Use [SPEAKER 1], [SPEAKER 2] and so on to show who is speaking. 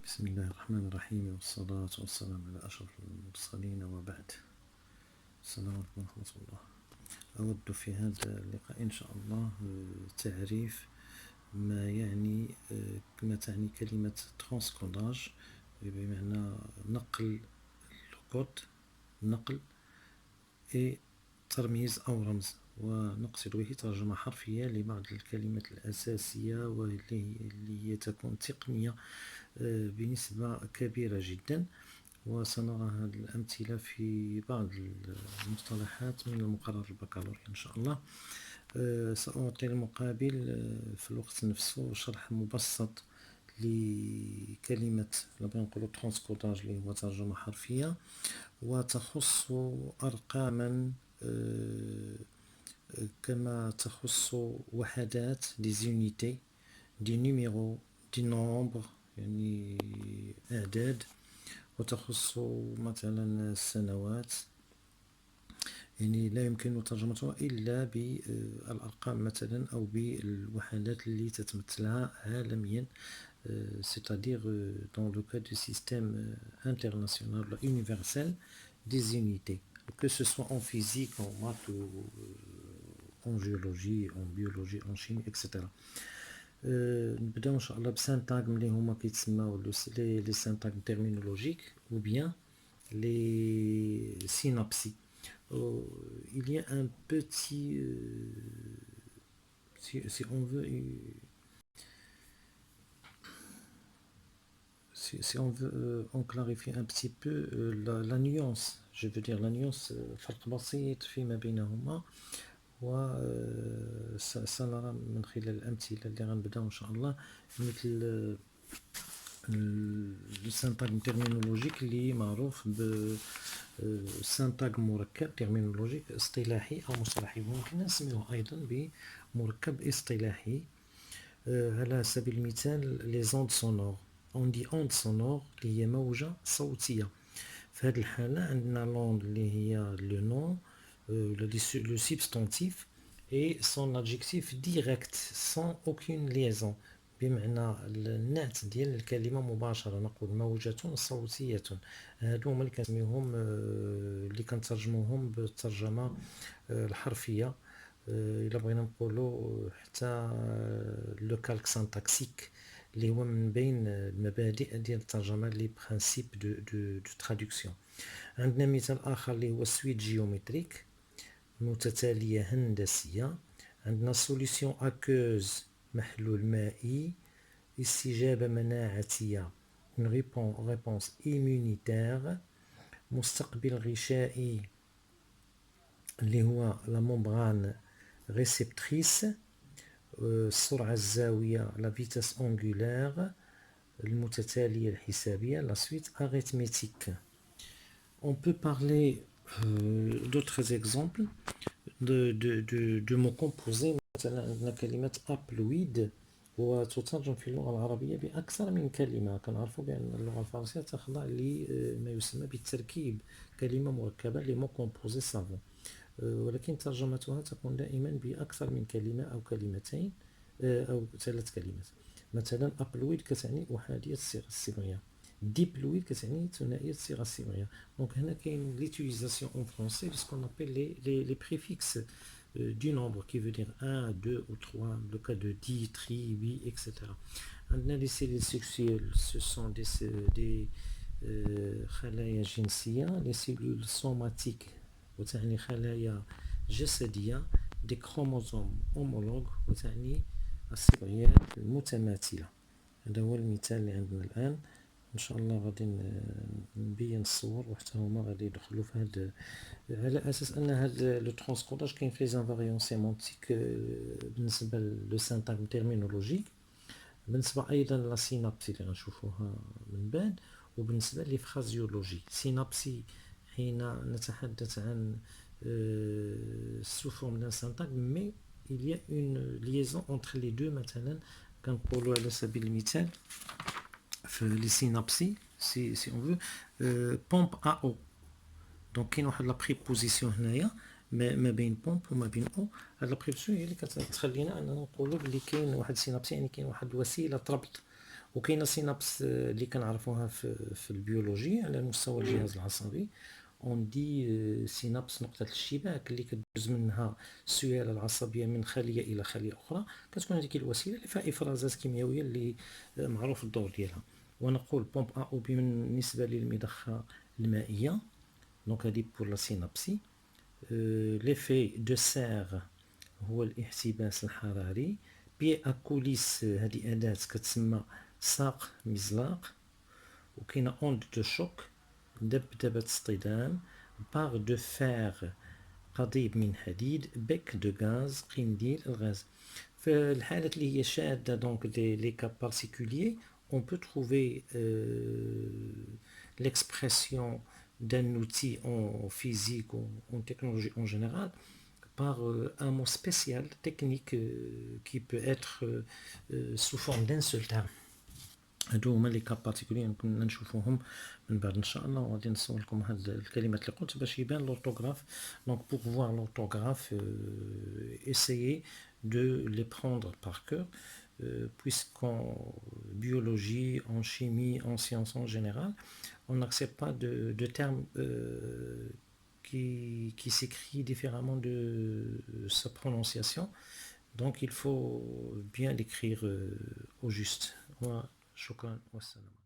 [SPEAKER 1] بسم الله الرحمن الرحيم والصلاة والسلام على أشرف المرسلين وبعد. السلام عليكم ورحمة الله. أود في هذا اللقاء إن شاء الله تعريف ما يعني ما تعني كلمة ترانسكوداج، بمعنى نقل الكود، نقل ترميز أو رمز، ونقصد به ترجمة حرفية لبعض الكلمات الأساسية واللي هي تكون تقنية بنسبة كبيرة جدا، وسنرى هذه الأمثلة في بعض المصطلحات من المقرر البكالوريا إن شاء الله. سأعطي المقابل في الوقت نفسه شرح مبسط لكلمة نقول ترانسكوداج اللي هو ترجمة حرفية، وتخص أرقاما كما تخص وحدات دي زونيتي دي نيميرو دي نومبر يعني أعداد، وتخص مثلا السنوات، يعني لا يمكن ترجمتها إلا بالأرقام مثلا أو بالوحدات اللي تتمثلها عالميا، c'est-à-dire dans le cas du système international universel des unités, que ce soit en physique, en maths ou en géologie, en biologie, en chimie, etc. نبداو ان شاء الله بسانتاغم اللي هما كيتسماو لي سانتاغم تيرمينولوجيك ou bien les synapses. Il y a un petit si on veut si on veut on clarifie un petit peu la nuance, je veux dire la nuance فرق بسيط فيما بينهما، وسنرى من خلال الأمثلة اللي غنبداو إن شاء الله، مثل السانتاغم تيرمينولوجيك اللي معروف بسانتاغم مركب تيرمينولوجيك اصطلاحي أو مصطلحي، ممكن نسميه أيضا بمركب اصطلاحي. على سبيل المثال لي زوند سونور، اون دي اوند سونور اللي هي موجة صوتية. في هذه الحالة عندنا لوند اللي هي لو نون، le substantif et son adjectif direct sans aucune liaison، بمعنى النعت ديال الكلمة مباشرة. نقول موجة صوتية، هادو هما اللي كنسميوهم اللي كنترجموهم بالترجمة الحرفية. إلا بغينا نقولوا حتى لو كالك سانتاكسيك اللي هو من بين المبادئ ديال الترجمة لي برانسيب دو ترادكسيون. عندنا مثال آخر اللي هو سويت جيومتريك، متتالية هندسية. عندنا سوليسيون أكوز، محلول مائي. استجابة مناعتية، une réponse immunitaire. مستقبل غشائي اللي هو la membrane réceptrice. السرعة الزاوية la vitesse angulaire. المتتالية الحسابية la suite arithmétique. On peut parler d'autres exemples de mots composés. مثلا عندنا كلمة أبلويد، وتترجم في اللغة العربية بأكثر من كلمة. كنعرفوا بأن اللغة الفرنسية تخضع لما يسمى بالتركيب، كلمة مركبة لي مو كومبوزي سافون، ولكن ترجمتها تكون دائما بأكثر من كلمة أو كلمتين أو 3 كلمات. مثلا أبلويد كتعني أحادية الصيغة الصيغوية، ديبلويد كتعني ثنائية الصيغة الصيغوية. دونك هنا كاين ليتيليزاسيون اون فرونسي de ce qu'on appelle les préfixes du nombre qui veut dire 1, 2 ou 3, le cas de 10, tri, 8, etc. عندنا les cellules sexuelles, ce sont des خلايا جنسية. les cellules somatiques وتعني خلايا جسدية. des chromosomes homologues وتعني الصبغيات المتماثلة. هذا هو المثال اللي عندنا الآن. ان شاء الله غادي نبين الصور وحتى هما غادي يدخلوا في هذا، على اساس ان هذا لو ترانسكوداج كاين في زانفاريون سيمونتيك بالنسبه لو سانتاغم تيرمينولوجيك، بالنسبه ايضا لا سينابسي اللي غنشوفوها من بعد، وبالنسبه لي فرازيولوجي. سينابسي حين نتحدث عن sous forme d'un syntagme mais il y a une liaison entre les deux. مثلا كنقولوا على سبيل المثال في لي سينابسي سي اون فو بومب ا او، دونك كاين واحد لا بريبوزيسيون هنايا ما بين بومب وما بين او. هاد لا بريبوزيسيون هي اللي كتخلينا اننا نقولوا بلي كاين واحد سينابسي، يعني كاين واحد الوسيله ربط وكاينه سينابس اللي كنعرفوها في البيولوجي على مستوى الجهاز العصبي. اون دي سينابس نقطة الاشتباك اللي كدوز منها السيالة العصبية من خلية إلى خلية أخرى، كتكون هذيك الوسيلة اللي فيها إفرازات كيميائية اللي معروف الدور ديالها. ونقول بومب أ أو بي بالنسبة للمضخة المائية، دونك هذه بور لا سينابسي. ليفي دو سيغ هو الاحتباس الحراري. بي أكوليس هذه أداة كتسمى ساق مزلاق. وكاينة أوند دو شوك دبدبة اصطدام. باغ دو فيغ قضيب من حديد. بيك دو غاز قنديل الغاز. في الحالات اللي هي شادة دونك لي كا بارتيكوليي on peut trouver l'expression d'un outil en physique ou en technologie en général par un mot spécial technique qui peut être sous forme d'un seul terme. هادو هما لي كاب بارتيكولي كنا نشوفوهم من بعد ان شاء الله، وغادي نصور لكم هاد الكلمات اللي قلت باش يبان لورتوغراف. دونك بور فوار لورتوغراف essayez de les prendre par cœur puisqu'en biologie, en chimie, en sciences en général, on n'accepte pas de termes qui s'écrit différemment de sa prononciation. Donc il faut bien l'écrire au juste. شكرا والسلام.